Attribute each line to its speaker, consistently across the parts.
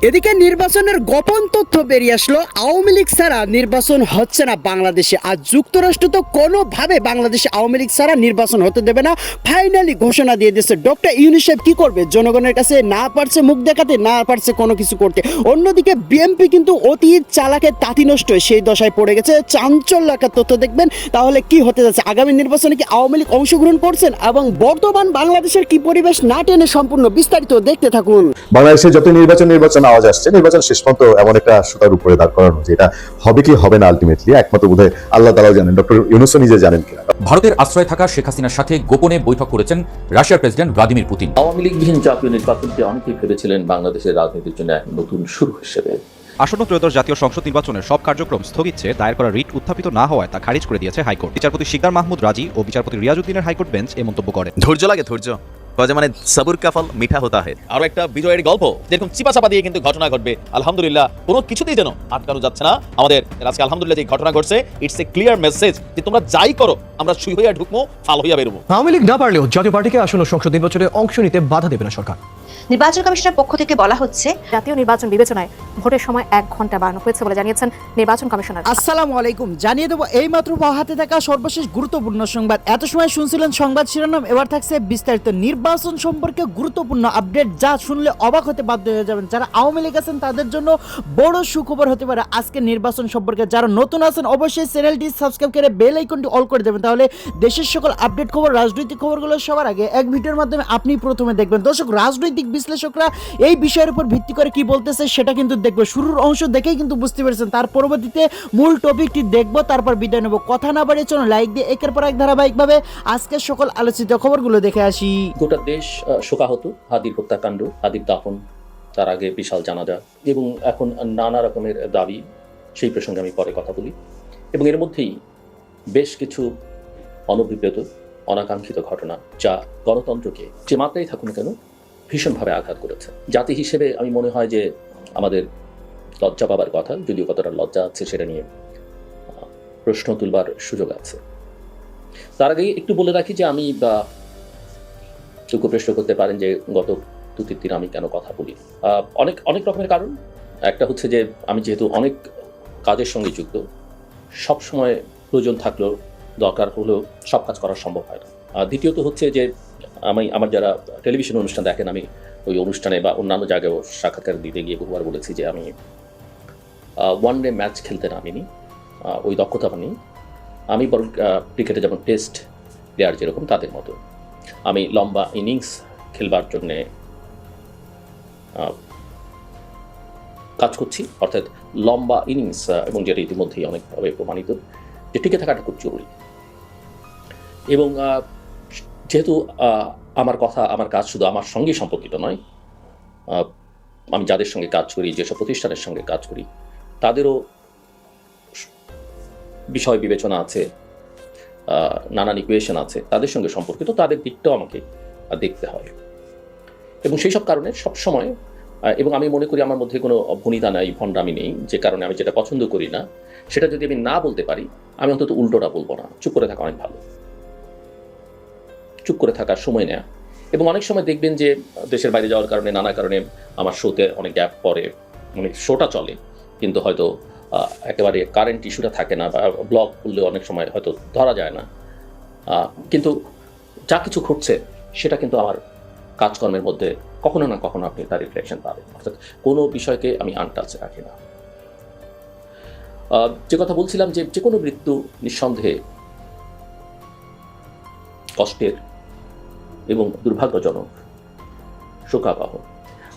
Speaker 1: এদিকে নির্বাচনের গোপন তথ্য বেরিয়ে আসলো, আওয়ামী লীগ ছাড়া নির্বাচন হচ্ছে না বাংলাদেশে। আর যুক্তরাষ্ট্র তো কোনোভাবে বাংলাদেশে আওয়ামী লীগ ছাড়া নির্বাচন হতে দেবে না, ফাইনালি ঘোষণা দিয়ে দিয়েছে। ডক্টর ইউনূস সাহেব কি করবে? জনগণের কাছে না পারছে মুখ দেখাতে, না পারছে কোনো কিছু করতে। অন্যদিকে বিএনপি কিন্তু অতি চালাকে তাঁতি নষ্ট হয়ে সেই দশায় পড়ে গেছে। চাঞ্চল্য একটা তথ্য দেখবেন, তাহলে কি হতে যাচ্ছে? আগামী নির্বাচনে কি আওয়ামী লীগ অংশগ্রহণ করছেন এবং বর্তমান বাংলাদেশের কি পরিবেশ, না টেনে সম্পূর্ণ বিস্তারিত দেখতে থাকুন।
Speaker 2: বাংলাদেশে যত নির্বাচন আওয়াজ আসছে, নির্বাচন শেষ পর্যন্ত এমন একটা সুতার উপরে দাঁড় করানো যে এটা হবে কি হবে না আলটিমেটলি একমাত্র বোধহয় আল্লাহ তাআলাই জানেন, ডক্টর ইউনূসও নিজে জানেন কিনা।
Speaker 3: ভারতের আশ্রয় থাকা শেখ হাসিনার সাথে গোপনে বৈঠক করেছেন রাশিয়ার প্রেসিডেন্ট ভ্লাদিমির পুতিন।
Speaker 4: আওয়ামী লীগবিহীন জাতীয় নির্বাচনটি অনেকেই ভেবেছিলেন বাংলাদেশের রাজনীতির জন্য এক নতুন শুরু হিসেবে।
Speaker 5: আসন্ন ত্রয়োদশ জাতীয় সংসদ নির্বাচনের সব কার্যক্রম স্থগিত চেয়ে দায়ের করা রিট উত্থাপিত না হওয়ায় তা খারিজ করে দিয়েছে হাইকোর্ট। বিচারপতি শিকদার মাহমুদ রাজি ও বিচারপতি রিয়াজউদ্দিনের হাইকোর্ট বেঞ্চ এ মন্তব্য করে।
Speaker 6: ধৈর্য লাগে, ধৈর্য মানে সবুর কা ফল মিঠা হতা হয়।
Speaker 7: আরো একটা বিজয়ের গল্প, যেরকম চিপাচাপা দিয়ে কিন্তু ঘটনা ঘটবে। আলহামদুলিল্লাহ কোনো কিছুতেই যেন আটকানো যাচ্ছে না আমাদের আজকে। আলহামদুলিল্লাহ যে ঘটনা ঘটছে, ইটস এ ক্লিয়ার মেসেজ যে তোমরা যাই করো, আমরা সুই হইয়া ঢুকবো, ফাল হইয়া বেরোবো।
Speaker 8: আওয়ামী লীগ না পারলেও জাতীয় পার্টিকে আসন্ন সংসদ নির্বাচনে অংশ নিতে বাধা দেবে না সরকার।
Speaker 9: নির্বাচন কমিশনের পক্ষ থেকে বলা হচ্ছে,
Speaker 10: জাতীয় নির্বাচন বিবেচনায় ভোটের সময় 1 ঘন্টা বাড়ানো হয়েছে বলে জানিয়েছেন নির্বাচন কমিশনার।
Speaker 1: আসসালামু আলাইকুম, জানিয়ে দেবো এই মাত্র হাতে থাকা সর্বশেষ গুরুত্বপূর্ণ সংবাদ। এত সময় শুনছিলেন সংবাদ শিরোনাম, এবার থাকছে বিস্তারিত নির্বাচন সম্পর্কে গুরুত্বপূর্ণ আপডেট, যা শুনলে অবাক হতে বাধ্য হয়ে যাবেন। যারা আওয়ামী লীগ আছেন তাদের জন্য বড় সুখবর হতে পারে আজকে নির্বাচন সম্পর্কে। যারা নতুন আছেন অবশ্যই চ্যানেলটি সাবস্ক্রাইব করে বেল আইকনটি অল করে দেবেন, তাহলে দেশের সকল আপডেট খবর, রাজনৈতিক খবরগুলো সবার আগে এক ভিডিওর মাধ্যমে আপনি প্রথমে দেখবেন। দর্শক, রাজনৈতিক বিশ্লেষকরা এই বিষয়ের উপর ভিত্তি করে কি বলতেছে সেটা কিন্তু দেখবো। শুরুর অংশ দেখেই কিন্তু বুঝতে পেরেছেন, তার পরবর্তীতে মূল টপিকটি দেখবো, তারপর বিদায় নেব। কথা না বাড়িয়ে চলুন লাইক দিয়ে একের পর এক ধারাবাহিকভাবে আজকের সকল আলোচিত খবরগুলো দেখে আসি।
Speaker 4: গোটা দেশ শোকাহত, হাদির হত্যাকাণ্ড, হাদির দাফন, তার আগে বিশাল জানাজা এবং এখন নানা রকমের দাবি, সেই প্রসঙ্গে আমি পরে কথা বলি। এবং এর মধ্যেই বেশ কিছু অনভিপ্রেত অনাকাঙ্ক্ষিত ঘটনা, যা গণতন্ত্রকে যে মাত্রাই থাকুন কেন ভীষণভাবে আঘাত করেছে। জাতি হিসেবে আমি মনে হয় যে আমাদের লজ্জা পাবার কথা, যদিও কতটা লজ্জা আছে সেটা নিয়ে প্রশ্ন তুলবার সুযোগ আছে। তার আগে একটু বলে রাখি যে আমি কেউ প্রশ্ন করতে পারেন যে গত 2-3 দিন আমি কেন কথা বলি। অনেক রকমের কারণ। একটা হচ্ছে যে আমি যেহেতু অনেক কাজের সঙ্গে যুক্ত, সব সময় প্রয়োজন থাকলেও দরকার হলেও সব কাজ করা সম্ভব হয় না। দ্বিতীয়ত হচ্ছে যে আমার যারা টেলিভিশন অনুষ্ঠান দেখেন, আমি ওই অনুষ্ঠানে বা অন্যান্য জায়গায়ও সাক্ষাৎকার দিতে গিয়ে বহুবার বলেছি যে আমি ওয়ান ডে ম্যাচ খেলতে নামিনি, ওই দক্ষতা নেই। আমি বরং ক্রিকেটে যেমন টেস্ট প্লেয়ার যেরকম তাদের মতো আমি লম্বা ইনিংস খেলবার জন্যে কাজ করছি, অর্থাৎ লম্বা ইনিংস, এবং যেটা ইতিমধ্যেই অনেকভাবে প্রমাণিত যে টিকে থাকাটা খুব জরুরি। এবং যেহেতু আমার কথা, আমার কাজ শুধু আমার সঙ্গে সম্পর্কিত নয়, আমি যাদের সঙ্গে কাজ করি, যেসব প্রতিষ্ঠানের সঙ্গে কাজ করি, তাদেরও বিষয় বিবেচনা আছে, নানান ইকুয়েশন আছে, তাদের সঙ্গে সম্পর্কিত, তাদের দিকটাও আমাকে দেখতে হয়। এবং সেই সব কারণে সবসময়, এবং আমি মনে করি আমার মধ্যে কোনো ভনিতা নাই, ভণ্ডামি নেই, যে কারণে আমি যেটা পছন্দ করি না সেটা যদি আমি না বলতে পারি, আমি অন্তত উল্টোটা বলবো না। চুপ করে থাকা অনেক ভালো, চুপ করে থাকার সময় নেয়া। এবং অনেক সময় দেখবেন যে দেশের বাইরে যাওয়ার কারণে, নানা কারণে আমার শোতে অনেক গ্যাপ পড়ে, মানে শোটা চলে কিন্তু হয়তো একেবারে কারেন্ট ইস্যুটা থাকে না, বা ব্লগ করলে অনেক সময় হয়তো ধরা যায় না। কিন্তু যা কিছু ঘটছে সেটা কিন্তু আমার কাজকর্মের মধ্যে কখনো না কখনো আপনি তার রিফ্লেকশন পাবেন। অর্থাৎ কোনো বিষয়কে আমি আনটাচ রাখি না। যে কথা বলছিলাম যে কোনো মৃত্যু নিঃসন্দেহে কষ্টের এবং দুর্ভাগ্যজনক, শোকাবহ।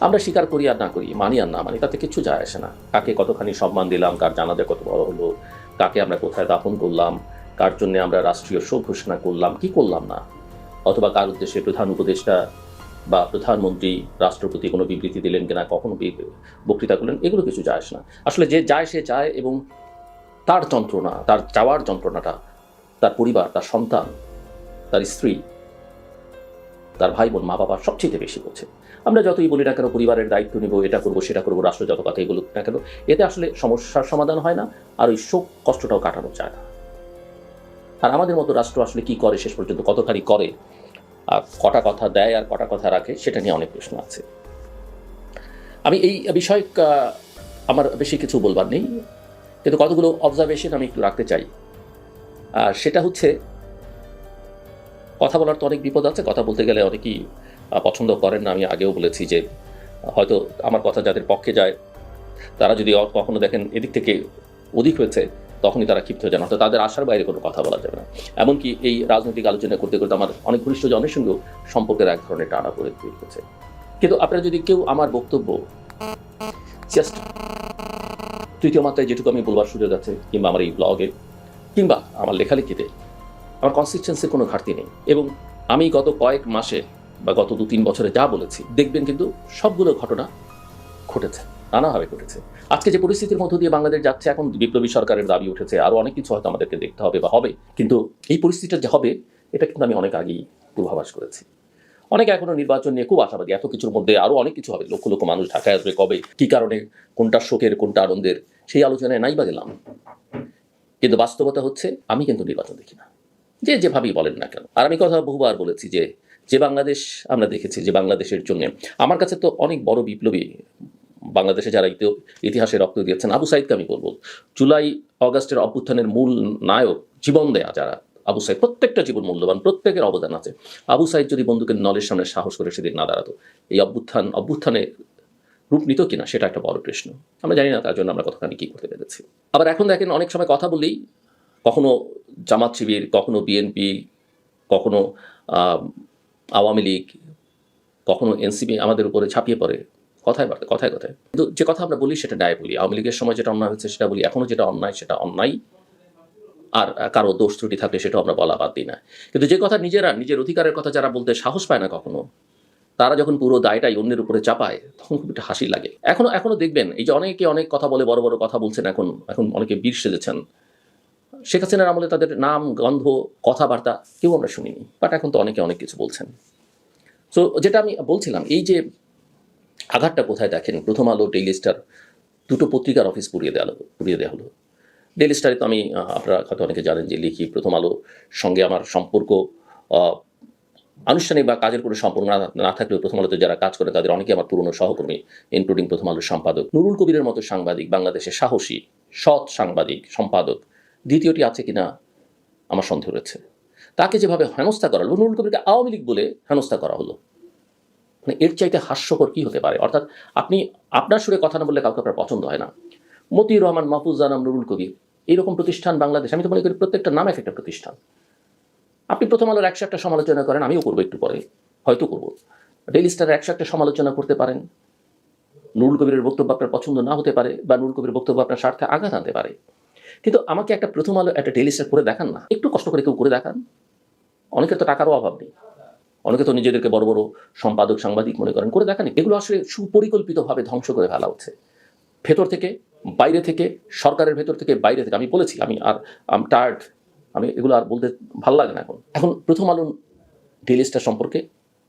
Speaker 4: আমরা স্বীকার করি আর না করি, মানি আর না মানি, তাতে কিছু যায় আসে না। কাকে কতখানি সম্মান দিলাম, কার জানাজা কত বড় হলো, কাকে আমরা কোথায় দাফন করলাম, কার জন্য আমরা রাষ্ট্রীয় শোক ঘোষণা করলাম কি করলাম না, অথবা কার উদ্দেশ্যে প্রধান উপদেষ্টা বা প্রধানমন্ত্রী রাষ্ট্রপতি কোনো বিবৃতি দিলেন কিনা, কখনো বক্তৃতা করলেন, এগুলো কিছু যায় আসে না। আসলে যে যায় সে যায়, এবং তার যন্ত্রণা, তার যাওয়ার যন্ত্রণাটা তার পরিবার, তার সন্তান, তার স্ত্রী, তার ভাই বোন, মা বাবা সবচেয়ে বেশি বোঝে। আমরা যতই বলি না কেন পরিবারের দায়িত্ব নিব, এটা করবো সেটা করবো, রাষ্ট্র যত কথাই বলুক না কেন, এতে আসলে সমস্যার সমাধান হয় না, আর ওই শোক কষ্টটাও কাটানো যায় না। আর আমাদের মতো রাষ্ট্র আসলে কি করে, শেষ পর্যন্ত কতখানি করে, আর কটা কথা দেয় আর কটা কথা রাখে, সেটা নিয়ে অনেক প্রশ্ন আছে। আমি এই বিষয়ে আমার বেশি কিছু বলবার নেই, কিন্তু কতগুলো অবজারভেশন আমি একটু রাখতে চাই। আর সেটা হচ্ছে, কথা বলার তো অনেক বিপদ আছে, কথা বলতে গেলে অনেকেই পছন্দ করেন না। আমি আগেও বলেছি যে হয়তো আমার কথা যাদের পক্ষে যায় তারা যদি কখনো দেখেন এদিক থেকে অধিক হয়েছে, তখনই তারা ক্ষিপ্ত হয়ে যান, অর্থাৎ তাদের আশার বাইরে কোনো কথা বলা যাবে না। এমনকি এই রাজনৈতিক আলোচনা করতে করতে আমার অনেক ঘনিষ্ঠ জনের সঙ্গেও সম্পর্কের এক ধরনের টানা পড়ে তৈরি হচ্ছে। কিন্তু আপনারা যদি কেউ আমার বক্তব্য জাস্ট তৃতীয় মাত্রায় যেটুকু আমি বলবার সুযোগ আছে, কিংবা আমার এই ব্লগে কিংবা আমার লেখালেখিতে আমার কনসিস্টেন্সির কোনো ঘাটতি নেই, এবং আমি গত কয়েক মাসে বা গত 2-3 বছরে যা বলেছি দেখবেন কিন্তু সবগুলো ঘটনা ঘটেছে, নানাভাবে ঘটেছে। আজকে যে পরিস্থিতির মধ্য দিয়ে বাংলাদেশ যাচ্ছে, এখন বিপ্লবী সরকারের দাবি উঠেছে, আরও অনেক কিছু হয়তো আমাদেরকে দেখতে হবে বা হবে, কিন্তু এই পরিস্থিতিটা যে হবে এটা কিন্তু আমি অনেক আগেই পূর্বাভাস করেছি। অনেকে এখনো নির্বাচন নিয়ে খুব আশাবাদী, এত কিছুর মধ্যে আরও অনেক কিছু হবে, লক্ষ লক্ষ মানুষ ঢাকায় আসবে, কবে, কী কারণে, কোনটা শোকের কোনটা আনন্দের, সেই আলোচনায় নাই বা গেলাম। কিন্তু বাস্তবতা হচ্ছে আমি কিন্তু নির্বাচন দেখি না, যে যেভাবেই বলেন না কেন। আর আমি কথা বহুবার বলেছি যে যে বাংলাদেশ আমরা দেখেছি, যে বাংলাদেশের জন্য আমার কাছে তো অনেক বড় বিপ্লবী বাংলাদেশে যারা ইতিহাসে রক্ত দিয়েছেন, আবু সাইদকে আমি বলবো, জুলাই অগাস্টের অভ্যুত্থানের মূল নায়ক, জীবন দেয়া যারা আবু সাইদ, প্রত্যেকটা জীবন মূল্যবান, প্রত্যেকের অবদান আছে। আবু সাইদ যদি বন্দুকের নলের সামনে সাহস করে সেদিন না দাঁড়াতো, এই অভ্যুত্থানে রূপ নিত কিনা সেটা একটা বড় প্রশ্ন। আমরা জানি না তার জন্য আমরা কতখানি কী করতে পেরেছি। আবার এখন দেখেন অনেক সময় কথা বললেই কখনো জামাত শিবির, কখনো বিএনপি, কখনো আওয়ামী লীগ, কখনো এনসিপি আমাদের উপরে ঝাঁপিয়ে পড়ে কথায় কথায়। কিন্তু যে কথা আমরা বলি সেটা ন্যায় বলি। আওয়ামী লীগের সময় যেটা অন্যায় হচ্ছে সেটা বলি, এখনও যেটা অন্যায় সেটা অন্যায়, আর কারো দোষ ত্রুটি থাকলে সেটাও আমরা বলা বাদ দিই না। কিন্তু যে কথা নিজের অধিকারের কথা যারা বলতে সাহস পায় না কখনো, তারা যখন পুরো দায়টাই অন্যের উপরে চাপায়, তখন খুব একটা হাসি লাগে। এখনো দেখবেন এই যে অনেকে অনেক কথা বলে, বড় বড় কথা বলছেন, এখন অনেকে বীর সেজেছেন। শেখ হাসিনার আমলে তাদের নাম, গন্ধ, কথাবার্তা কেউ আমরা শুনিনি, বাট এখন তো অনেকে অনেক কিছু বলছেন। সো যেটা আমি বলছিলাম, এই যে আঘাতটা কোথায় দেখেন, প্রথম আলো, ডেইলি স্টার, দুটো পত্রিকার অফিস পুড়িয়ে দেওয়া হলো। ডেইলি স্টারে তো আমি, আপনারা হয়তো অনেকে জানেন যে লিখি। প্রথম আলোর সঙ্গে আমার সম্পর্ক আনুষ্ঠানিক বা কাজের কোনো সম্পর্ক না থাকলেও প্রথম আলোতে যারা কাজ করে তাদের অনেকে আমার পুরনো সহকর্মী, ইনক্লুডিং প্রথম আলোর সম্পাদক নুরুল কবিরের মতো সাংবাদিক, বাংলাদেশের সাহসী সৎ সাংবাদিক সম্পাদক দ্বিতীয়টি আছে কিনা আমার সন্দেহ রয়েছে। তাকে যেভাবে হেনস্থা করা হলো, নুরুল কবিরকে আওয়ামী লীগ বলে হেনস্থা করা হলো, মানে এর চাইতে হাস্যকর কী হতে পারে? অর্থাৎ আপনি আপনার সুরে কথা না বললে কাউকে আপনার পছন্দ হয় না। মতিউর রহমান, মাহফুজ জানাম, নুরুল কবির, এইরকম প্রতিষ্ঠান বাংলাদেশ, আমি তো মনে করি প্রত্যেকটা নাম এক একটা প্রতিষ্ঠান। আপনি প্রথম আলোর 101টা সমালোচনা করেন, আমিও করবো একটু পরে, হয়তো করবো। ডেইলি স্টারের 101টা সমালোচনা করতে পারেন। নুরুল কবিরের বক্তব্য আপনার পছন্দ না হতে পারে, বা নুরুল কবিরের বক্তব্য আপনার স্বার্থে আঘাত আনতে পারে, কিন্তু আমাকে একটা প্রথম আলো, একটা ডেইলি স্টার করে দেখান না, একটু কষ্ট করে কেউ করে দেখান। অনেকের তো টাকারও অভাব নেই, অনেকে তো নিজেদেরকে বড় বড় সম্পাদক, সাংবাদিক মনে করেন, করে দেখান। এগুলো আসলে সুপরিকল্পিতভাবে ধ্বংস করে ফেলা হচ্ছে, ভেতর থেকে বাইরে থেকে, সরকারের ভেতর থেকে বাইরে থেকে। আমি বলেছি, আমি টায়ার্ড, আমি এগুলো আর বলতে ভালো লাগে না। এখন প্রথম আলো, ডেইলি স্টার সম্পর্কে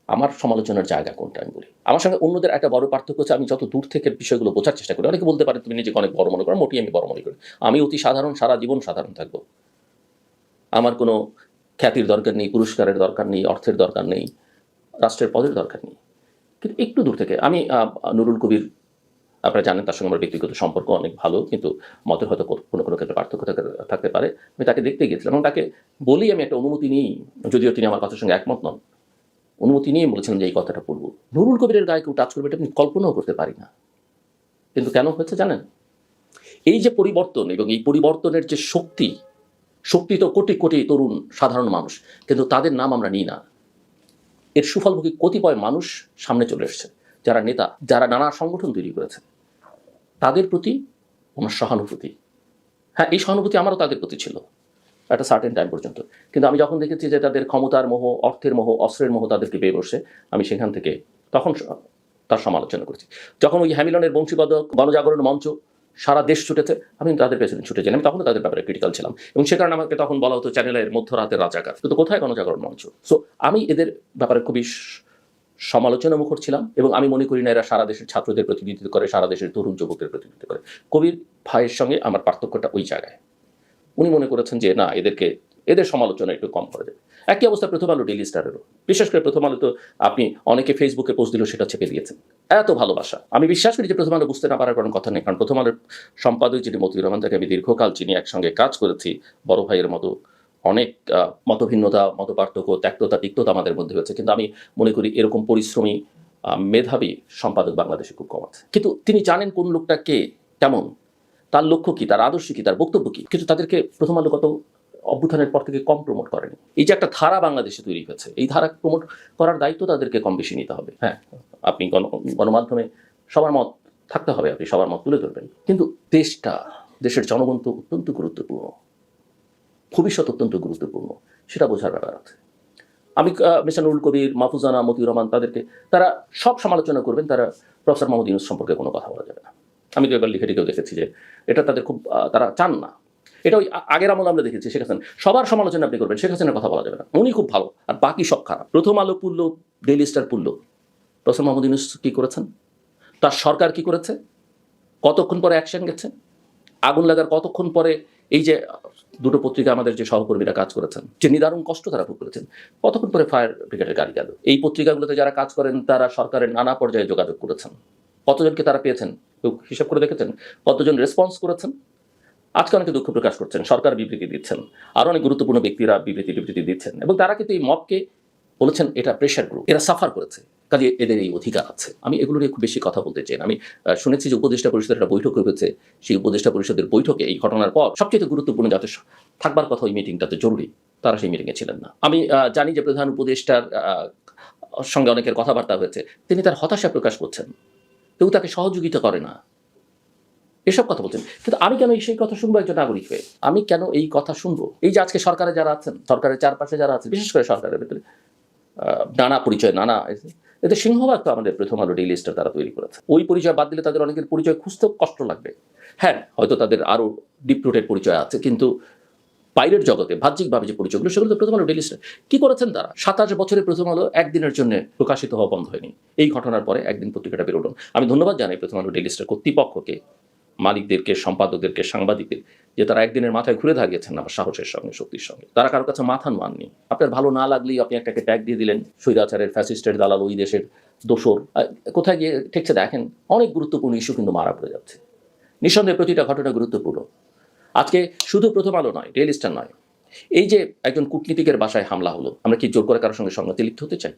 Speaker 4: আমার সমালোচনার জায়গা কোনটা আমি বলি। আমার সঙ্গে অন্যদের একটা বড় পার্থক্য হচ্ছে, আমি যত দূর থেকে বিষয়গুলো বোঝার চেষ্টা করি। অনেকে বলতে পারে তুমি নিজেকে অনেক বড় মনে করো, মোটেই আমি বড় মনে করি। আমি অতি সাধারণ, সারা জীবন সাধারণ থাকবো। আমার কোনো খ্যাতির দরকার নেই, পুরস্কারের দরকার নেই, অর্থের দরকার নেই, রাষ্ট্রের পদের দরকার নেই। কিন্তু একটু দূর থেকে আমি, নুরুল কবির আপনারা জানেন, তার সঙ্গে আমার ব্যক্তিগত সম্পর্ক অনেক ভালো, কিন্তু মতের হয়তো কোনো কোনো ক্ষেত্রে পার্থক্য থাকতে পারে। আমি তাকে দেখতে গিয়েছিলাম এবং তাকে বলি, আমি একটা অনুমতি নিই, যদিও তিনি আমার কথার সঙ্গে একমত নন, অনুমতি নিয়ে বলেছিলাম যে এই কথাটা বলবো। নুরুল কবিরের গায়ে কেউ টাচ করবে এটা আমি কল্পনাও করতে পারি না। কিন্তু কেন হয়েছে জানেন? এই যে পরিবর্তন, এবং এই পরিবর্তনের যে শক্তি তো কোটি কোটি তরুণ সাধারণ মানুষ, কিন্তু তাদের নাম আমরা নিই না। এর সুফলভোগী কতিপয় মানুষ সামনে চলে এসছে, যারা নেতা, যারা নানা সংগঠন তৈরি করেছে, তাদের প্রতি আমার সহানুভূতি, হ্যাঁ, এই সহানুভূতি আমারও তাদের প্রতি ছিল একটা সার্টেন টাইম পর্যন্ত। কিন্তু আমি যখন দেখেছি যে তাদের ক্ষমতার মোহ, অর্থের মোহ, অস্ত্রের মোহ তাদেরকে পেয়ে বসে, আমি সেখান থেকে তখন তার সমালোচনা করেছি। যখন ওই হ্যামিলনের বংশীবাদক, গণজাগরণ মঞ্চ সারা দেশ ছুটেছে, আমি তাদের পেছনে ছুটে ছিলাম, তখন তাদের ব্যাপারে ক্রিটিক্যাল ছিলাম, এবং সে কারণে আমাকে তখন বলা হতো চ্যানেলের মধ্যরাতের রাজাকার। কিন্তু কোথায় গণজাগরণ মঞ্চ? সো আমি এদের ব্যাপারে খুবই সমালোচনা মুখর ছিলাম, এবং আমি মনে করি না এরা সারা দেশের ছাত্রদের প্রতিনিধিত্ব করে, সারা দেশের তরুণ যুবকদের প্রতিনিধিত্ব করে। কবির ভাইয়ের সঙ্গে আমার পার্থক্যটা ওই জায়গায়। উনি মনে করেছেন যে না, এদের সমালোচনা একটু কম করা যায়। একই অবস্থা প্রথম আলো, ডেইলি স্টারেরও। বিশেষ করে প্রথম আলো তো আপনি অনেকে ফেসবুকে পোস্ট দিলেও সেটা চেপে দিয়েছেন, এত ভালোবাসা। আমি বিশ্বাস করি যে প্রথম আলো বুঝতে না পারার কোনো কথা নেই, কারণ প্রথম আলোর সম্পাদক যিনি মতিউর রহমান, তাকে আমি দীর্ঘকাল চিনি, একসঙ্গে কাজ করেছি, বড় ভাইয়ের মতো। অনেক মতভিন্নতা, মত পার্থক্য, ত্যক্ততা, তিক্ততা আমাদের মধ্যে হয়েছে, কিন্তু আমি মনে করি এরকম পরিশ্রমী মেধাবী সম্পাদক বাংলাদেশে খুব কম আছে। কিন্তু তিনি জানেন কোন লোকটা কে, কেমন, তার লক্ষ্য কি, তার আদর্শ কি, তার বক্তব্য কি। কিন্তু তাদেরকে প্রথম আলো কত অভ্যুত্থানের পর থেকে কম প্রমোট করেনি। এই যে একটা ধারা বাংলাদেশে তৈরি হয়েছে, এই ধারা প্রমোট করার দায়িত্ব তাদেরকে কম বেশি নিতে হবে। হ্যাঁ, আপনি গণমাধ্যমে সবার মত থাকতে হবে, আপনি সবার মত তুলে ধরবেন, কিন্তু দেশের জনগণ তো অত্যন্ত গুরুত্বপূর্ণ, ভবিষ্যৎ অত্যন্ত গুরুত্বপূর্ণ, সেটা বোঝার ব্যাপার আছে। আমি মিস্টার নুরুল কবির, মাহফুজানা, মতিউর রহমান, তারা সব সমালোচনা করবেন, তারা প্রফেসর মোহাম্মদ ইউনূস সম্পর্কে কোনো কথা বলা যাবে না। আমি তো এবার লিখে দেখেছি যে এটা তাদের খুব তারা চান না। এটা ওই আগের আমল আমরা দেখেছি, শেখ হাসিনা সবার সমালোচনা আপনি করবেন, শেখ হাসিনার কথা বলা যাবে না, উনি খুব ভালো আর বাকি সব খারাপ। প্রথম আলো পুল্ল, ডেইলি স্টার পুল্ল, প্রফেসর মোহাম্মদ ইউনূস কী করেছেন, তার সরকার কি করেছে, কতক্ষণ পরে অ্যাকশন গেছে, আগুন লাগার কতক্ষণ পরে এই যে দুটো পত্রিকা আমাদের যে সহকর্মীরা কাজ করেছেন, যে নিদারুণ কষ্ট তারা ভোগ করেছেন, কতক্ষণ পরে ফায়ার ব্রিগেডের গাড়ি গেল। এই পত্রিকাগুলোতে যারা কাজ করেন তারা সরকারের নানা পর্যায়ে যোগাযোগ করেছেন, কতজনকে তারা পেয়েছেন হিসাব করে দেখেছেন, কতজন রেসপন্স করেছেন। আজকে অনেকে দুঃখ প্রকাশ করছেন, সরকার বিবৃতি দিচ্ছেন, আরও অনেক গুরুত্বপূর্ণ ব্যক্তিরা বিবৃতি দিচ্ছেন, এবং তারা কিন্তু এই মবকে বলেছেন এটা প্রেশার গ্রুপ, এরা সাফার করেছে, কাজে এদের এই অধিকার আছে। আমি এগুলো নিয়ে খুব বেশি কথা বলতে চাই না। আমি শুনেছি যে উপদেষ্টা পরিষদের একটা বৈঠক হয়েছে, সেই উপদেষ্টা পরিষদের বৈঠকে এই ঘটনার পর সবচেয়ে গুরুত্বপূর্ণ যাতে থাকবার কথা ওই মিটিংটাতে জরুরি, তারা সেই মিটিংয়ে ছিলেন না। আমি জানি যে প্রধান উপদেষ্টার সঙ্গে অনেকের কথাবার্তা হয়েছে, তিনি তার হতাশা প্রকাশ করছেন, কেউ তাকে সহযোগিতা করে না, এসব কথা বলছেন। কিন্তু আমি কেন সেই কথা শুনবো একজন নাগরিক হয়ে? আমি কেন এই কথা শুনবো? এই যে আজকে সরকারে যারা আছেন, সরকারের চারপাশে যারা আছেন, বিশেষ করে সরকারের ভেতরে নানা পরিচয়, এদের সিংহভাগ তো আমাদের প্রথম আলো, ডেইলি স্টার তারা তৈরি করেছে। ওই পরিচয় বাদ দিলে তাদের অনেকের পরিচয় খুঁজতেও কষ্ট লাগবে। হ্যাঁ, হয়তো তাদের আরও ডিপ রুটেড পরিচয় আছে, কিন্তু বাইরের জগতে বাহ্যিকভাবে যে পরিচয়গুলো, সেগুলো তো প্রথম আলো, ডেইলি স্টার। কি করেছেন তারা? 27 বছরে প্রথম আলো একদিনের জন্য প্রকাশিত হওয়া বন্ধ হয়নি। এই ঘটনার পরে একদিন পত্রিকাটা বেরোলো। আমি ধন্যবাদ জানাই প্রথম আলো, ডেইলি স্টার কর্তৃপক্ষকে, মালিকদেরকে, সম্পাদকদেরকে, সাংবাদিকদের, যে তারা একদিনের মাথায় ঘুরে দাঁড়িয়েছেন আমার সাহসের সঙ্গে, শক্তির সঙ্গে। তারা কারোর কাছে মাথা নোয়াননি। আপনার ভালো না লাগলেই আপনি একটাকে ট্যাগ দিয়ে দিলেন স্বৈরাচারের, ফ্যাসিস্টের দালাল, ওই দেশের দোসর। কোথায় গিয়ে ঠেকছে দেখেন, অনেক গুরুত্বপূর্ণ ইস্যু কিন্তু মারা পড়ে যাচ্ছে। নিঃসন্দেহে প্রতিটা ঘটনা গুরুত্বপূর্ণ। আজকে শুধু প্রথম আলো নয়, ডেইলি স্টার নয়, এই যে একজন কূটনীতিকের বাসায় হামলা হলো, আমরা কি জোর করে কারোর সঙ্গে সংঘাতে লিপ্ত হতে চাই?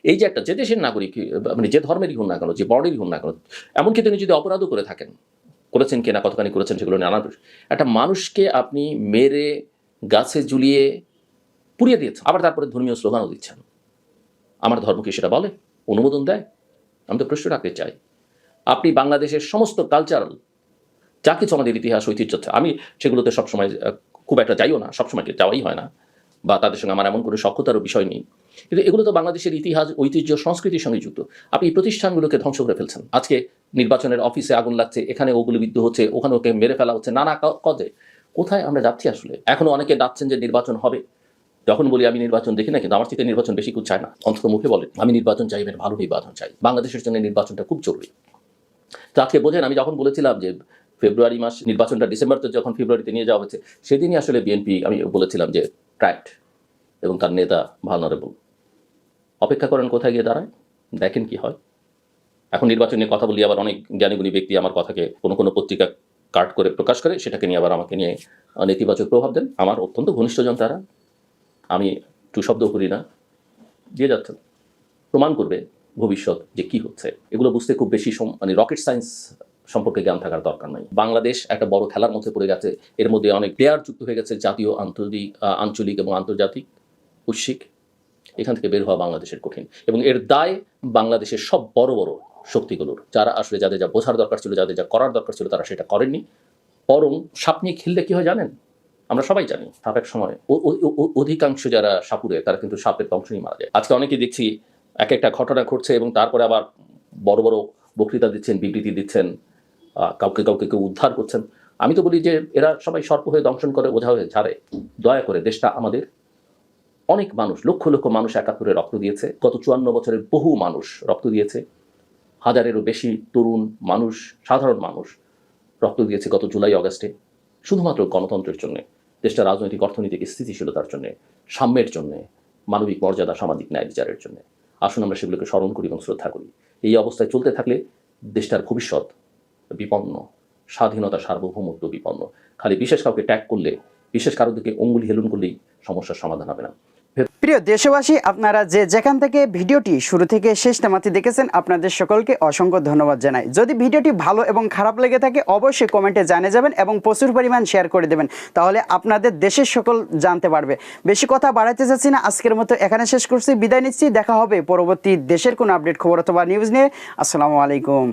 Speaker 4: এই যে একটা, যে দেশের নাগরিক, মানে যে ধর্মেরই হন না কেন, যে বর্ণেরই হন না কেন, এমনকি তিনি যদি অপরাধও করে থাকেন, করেছেন কিনা, কতখানি করেছেন, সেগুলো নানা একটা মানুষকে আপনি মেরে গাছে ঝুলিয়ে পুড়িয়ে দিয়েছেন, আবার তারপরে ধর্মীয় স্লোগানও দিচ্ছেন। আমার ধর্ম কি সেটা বলে, অনুমোদন দেয়? আমি তো প্রশ্ন রাখতে চাই। আপনি বাংলাদেশের সমস্ত কালচারাল যা কিছু আমাদের ইতিহাস, ঐতিহ্য, আমি সেগুলোতে সবসময় খুব একটা যাইও না, সবসময় যাওয়াই হয় না, বা তাদের সঙ্গে আমার এমন কোনো সখ্যতারও বিষয় নেই, কিন্তু এগুলো তো বাংলাদেশের ইতিহাস, ঐতিহ্য, সংস্কৃতির সঙ্গে যুক্ত। আপনি এই প্রতিষ্ঠানগুলোকে ধ্বংস করে ফেলছেন। আজকে নির্বাচনের অফিসে আগুন লাগছে, এখানে ওগুলো বিদ্ধ হচ্ছে, ওখানে ওকে মেরে ফেলা হচ্ছে, নানা কাজে। কোথায় আমরা যাচ্ছি আসলে? এখনো অনেকে ডাকছেন যে নির্বাচন হবে। যখন বলি আমি নির্বাচন দেখি না, কিন্তু আমার থেকে নির্বাচন বেশি কিছু চায় না, অন্তত মুখে বলেন আমি নির্বাচন চাই, ভালো নির্বাচন চাই, বাংলাদেশের জন্য নির্বাচনটা খুব জরুরি। তো আজকে বোঝেন, আমি যখন বলেছিলাম যে ফেব্রুয়ারি মাস নির্বাচনটা, ডিসেম্বরতে যখন ফেব্রুয়ারিতে নিয়ে যাওয়া হচ্ছে, সেদিনই আসলে বিএনপি, আমি বলেছিলাম যে ট্র্যাক্ট এবং তার নেতা ভালনারেবল। অপেক্ষা করেন কোথায় গিয়ে দাঁড়ায়, দেখেন কি হয়। এখন নির্বাচন নিয়ে কথা বলি, আবার অনেক জ্ঞানীগুণী ব্যক্তি আমার কথাকে কোনো পত্রিকা কাট করে প্রকাশ করে, সেটাকে নিয়ে আবার আমাকে নিয়ে নেতিবাচক প্রভাব দেন। আমার অত্যন্ত ঘনিষ্ঠজন তারা, আমি টু শব্দ করি না, দিয়ে যাচ্ছেন, প্রমাণ করবে ভবিষ্যৎ যে কি হচ্ছে। এগুলো বুঝতে খুব বেশি মানে রকেট সায়েন্স সম্পর্কে জ্ঞান থাকার দরকার নাই। বাংলাদেশ একটা বড় খেলার মধ্যে পড়ে গেছে, এর মধ্যে অনেক প্লেয়ার যুক্ত হয়ে গেছে, জাতীয়, আঞ্চলিক এবং আন্তর্জাতিক, বৈশ্বিক। এখান থেকে বের হওয়া বাংলাদেশের কঠিন, এবং এর দায় বাংলাদেশের সব বড় বড় শক্তিগুলোর, যারা আসলে যাদের যা বোঝার দরকার ছিল, যাদের যা করার দরকার ছিল, তারা সেটা করেননি। বরং সাপ নিয়ে খেললে কি হয় জানেন? আমরা সবাই জানি, সাপ এক সময় অধিকাংশ যারা সাপুরে, তারা কিন্তু সাপের দংশনই মারা যায়। আজকে অনেকে দেখছি এক একটা ঘটনা ঘটছে, এবং তারপরে আবার বড় বড় বক্তৃতা দিচ্ছেন, বিবৃতি দিচ্ছেন, কাউকে কেউ উদ্ধার করছেন। আমি তো বলি যে এরা সবাই সর্প হয়ে দংশন করে, ওঝা হয়ে ঝাড়ে। দয়া করে, দেশটা আমাদের, অনেক মানুষ, লক্ষ লক্ষ মানুষ ৭১ রক্ত দিয়েছে, গত ৫৪ বছরের বহু মানুষ রক্ত দিয়েছে, হাজারেরও বেশি তরুণ মানুষ, সাধারণ মানুষ রক্ত দিয়েছে গত জুলাই আগস্টে, শুধুমাত্র গণতন্ত্রের জন্য। দেশটা রাজনৈতিক অর্থনৈতিক স্থিতিশীলতার জন্য, সাম্যের জন্য, মানবিক মর্যাদা, সামাজিক ন্যায় বিচারের জন্য। আসুন আমরা সেগুলোকে স্মরণ করি এবং শ্রদ্ধা করি। এই অবস্থায় চলতে থাকলে দেশটার ভবিষ্যৎ বিপন্ন, স্বাধীনতা সার্বভৌমত্ব বিপন্ন। খালি বিশেষ কাউকে ট্যাগ করলে, বিশেষ কারোর দিকে অঙ্গুলি হেলুন করলেই সমস্যার সমাধান হবে না।
Speaker 1: প্রিয় দেশবাসী, আপনারা যেখান থেকে ভিডিওটি শুরু থেকে শেষ নামাতে দেখেছেন, আপনাদের সকলকে অসংখ্য ধন্যবাদ জানাই। যদি ভিডিওটি ভালো এবং খারাপ লেগে থাকে অবশ্যই কমেন্টে জানিয়ে যাবেন এবং প্রচুর পরিমাণ শেয়ার করে দেবেন, তাহলে আপনাদের দেশের সকল জানতে পারবে। বেশি কথা বাড়াতে চাচ্ছি না, আজকের মতো এখানে শেষ করছি, বিদায় নিচ্ছি। দেখা হবে পরবর্তী দেশের কোনো আপডেট খবর অথবা নিউজ নিয়ে। আসসালামু আলাইকুম।